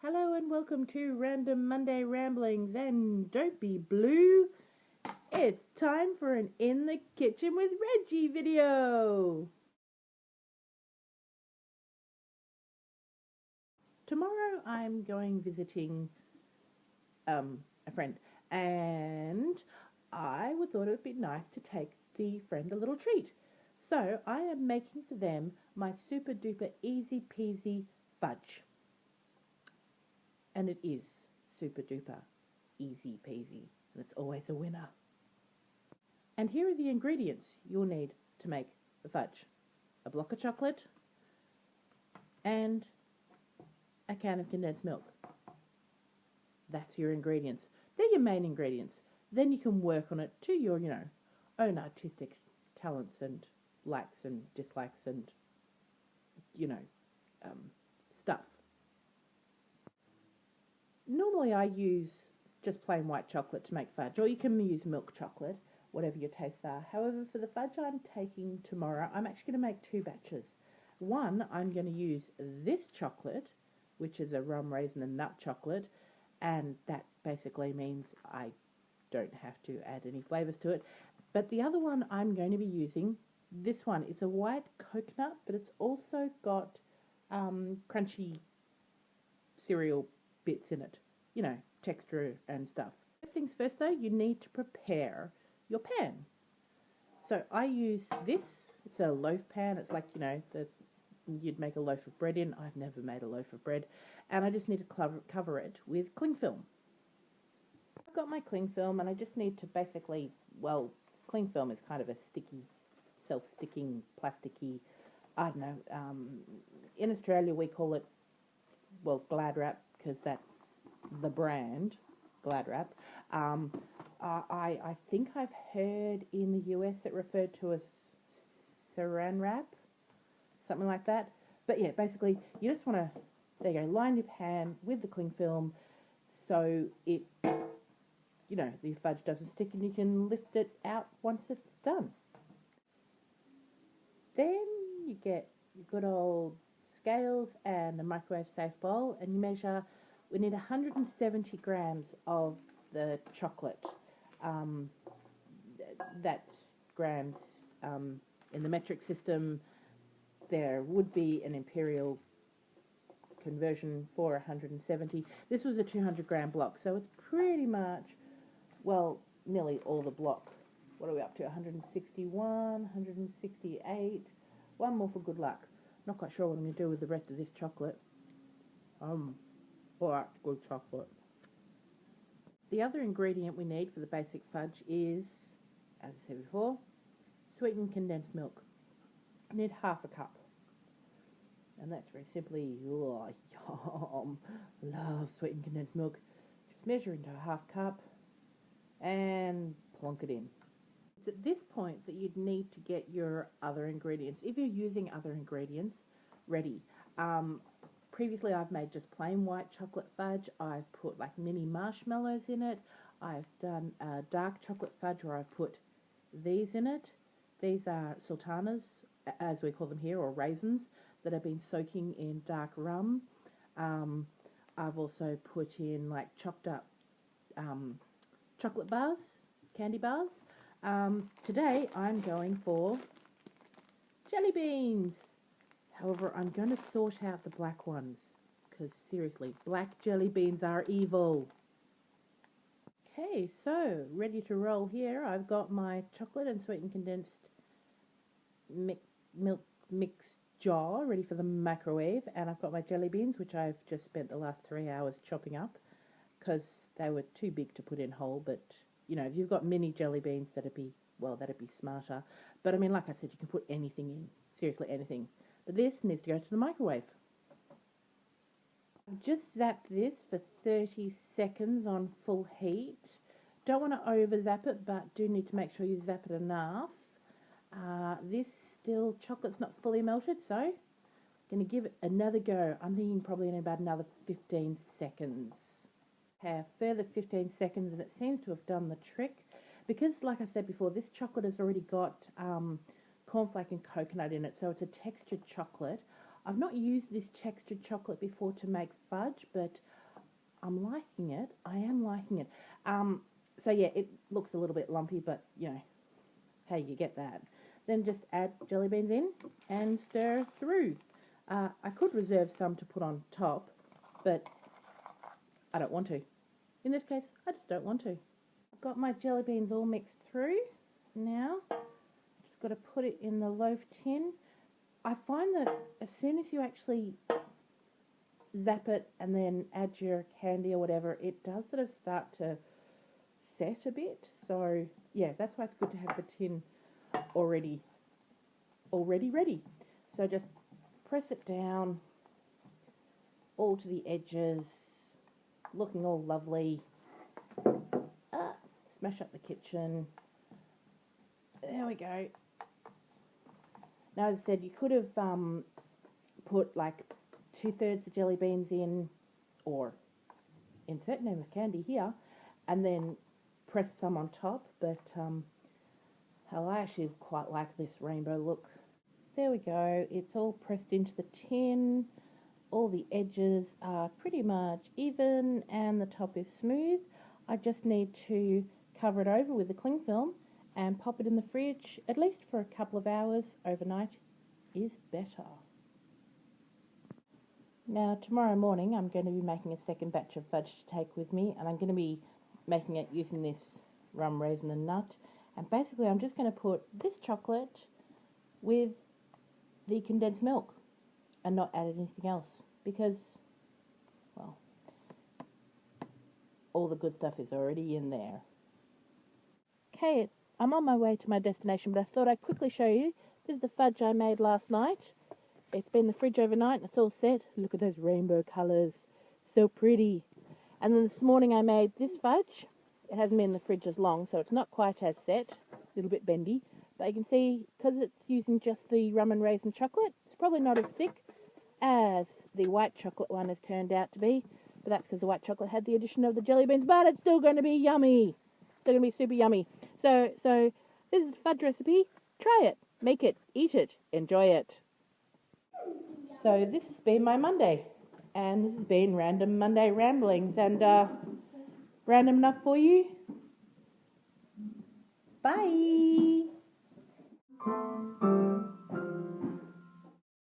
Hello and welcome to Random Monday Ramblings, and don't be blue, it's time for an In the Kitchen with Reggie video. Tomorrow I'm going visiting a friend, and I thought it would be nice to take the friend a little treat. So I am making for them my super duper easy peasy fudge. And it is super duper easy peasy, and it's always a winner. And here are the ingredients you'll need to make the fudge: a block of chocolate and a can of condensed milk. That's your ingredients. They're your main ingredients. Then you can work on it to your, own artistic talents and likes and dislikes and, stuff. Normally I use just plain white chocolate to make fudge, or you can use milk chocolate, whatever your tastes are. However, for the fudge I'm taking tomorrow, I'm actually going to make two batches. One, I'm going to use this chocolate, which is a rum, raisin and nut chocolate, and that basically means I don't have to add any flavours to it. But the other one I'm going to be using, this one, it's a white coconut, but it's also got crunchy cereal bits in it, texture and stuff. First things first though, you need to prepare your pan. So I use this, it's a loaf pan, it's like, you'd make a loaf of bread in. I've never made a loaf of bread, and I just need to cover it with cling film. I've got my cling film, and I just need to basically, cling film is kind of a sticky, self-sticking, plasticky, I don't know, in Australia we call it, Glad Wrap, because that's the brand, Glad Wrap. I think I've heard in the US it referred to as Saran Wrap, something like that. But yeah, basically you just want to, line your pan with the cling film so it, the fudge doesn't stick, and you can lift it out once it's done. Then you get your good old scales and a microwave safe bowl, and you measure, we need 170 grams of the chocolate. That's grams. In the metric system, there would be an imperial conversion for 170. This was a 200 gram block, so it's pretty much, nearly all the block. What are we up to? 161, 168. One more for good luck. Not quite sure what I'm going to do with the rest of this chocolate. Alright, good chocolate. The other ingredient we need for the basic fudge is, as I said before, sweetened condensed milk. I need half a cup. And that's very simply, yum, love sweetened condensed milk. Just measure into a half cup and plonk it in. It's at this point that you'd need to get your other ingredients, if you're using other ingredients, ready. Previously I've made just plain white chocolate fudge. I've put like mini marshmallows in it. I've done a dark chocolate fudge where I've put these in it. These are sultanas, as we call them here, or raisins, that have been soaking in dark rum. I've also put in like chopped up chocolate bars, candy bars. Today I'm going for jelly beans. However, I'm going to sort out the black ones, because seriously, black jelly beans are evil. Okay, so ready to roll here. I've got my chocolate and sweetened condensed milk mix jar ready for the microwave, and I've got my jelly beans, which I've just spent the last 3 hours chopping up, because they were too big to put in whole. But, if you've got mini jelly beans, that'd be smarter. But I mean, like I said, you can put anything in, seriously anything. But this needs to go to the microwave. I've just zapped this for 30 seconds on full heat. Don't want to over zap it, but do need to make sure you zap it enough. This chocolate's not fully melted, so I'm going to give it another go. I'm thinking probably in about another 15 seconds. Okay, a further 15 seconds, and it seems to have done the trick. Because, like I said before, this chocolate has already got cornflake and coconut in it, so it's a textured chocolate. I've not used this textured chocolate before to make fudge, but I'm liking it. I am liking it. So yeah, it looks a little bit lumpy, but you know, hey, you get that. Then just add jelly beans in and stir through. I could reserve some to put on top, but I don't want to. In this case, I just don't want to. I've got my jelly beans all mixed through. Now, just got to put it in the loaf tin. I find that as soon as you actually zap it and then add your candy or whatever, it does sort of start to set a bit. So yeah, that's why it's good to have the tin already ready. So just press it down all to the edges, looking all lovely. Smash up the kitchen. There we go. Now, as I said, you could have put like 2/3 the jelly beans in, or insert name of candy here, and then press some on top, but I actually quite like this rainbow look. There we go. It's all pressed into the tin. All the edges are pretty much even and the top is smooth. I just need to cover it over with the cling film and pop it in the fridge, at least for a couple of hours. Overnight is better. Now tomorrow morning I'm going to be making a second batch of fudge to take with me, and I'm going to be making it using this rum, raisin and nut. And basically I'm just going to put this chocolate with the condensed milk and not add anything else, because, well, all the good stuff is already in there. Okay, I'm on my way to my destination, but I thought I'd quickly show you. This is the fudge I made last night. It's been in the fridge overnight and it's all set. Look at those rainbow colours. So pretty. And then this morning I made this fudge. It hasn't been in the fridge as long, so it's not quite as set. A little bit bendy. But you can see, because it's using just the rum and raisin chocolate, it's probably not as thick as the white chocolate one has turned out to be. But that's because the white chocolate had the addition of the jelly beans. But it's still going to be yummy. Still going to be super yummy. So this is the fudge recipe. Try it. Make it. Eat it. Enjoy it. So this has been my Monday. And this has been Random Monday Ramblings. And random enough for you? Bye.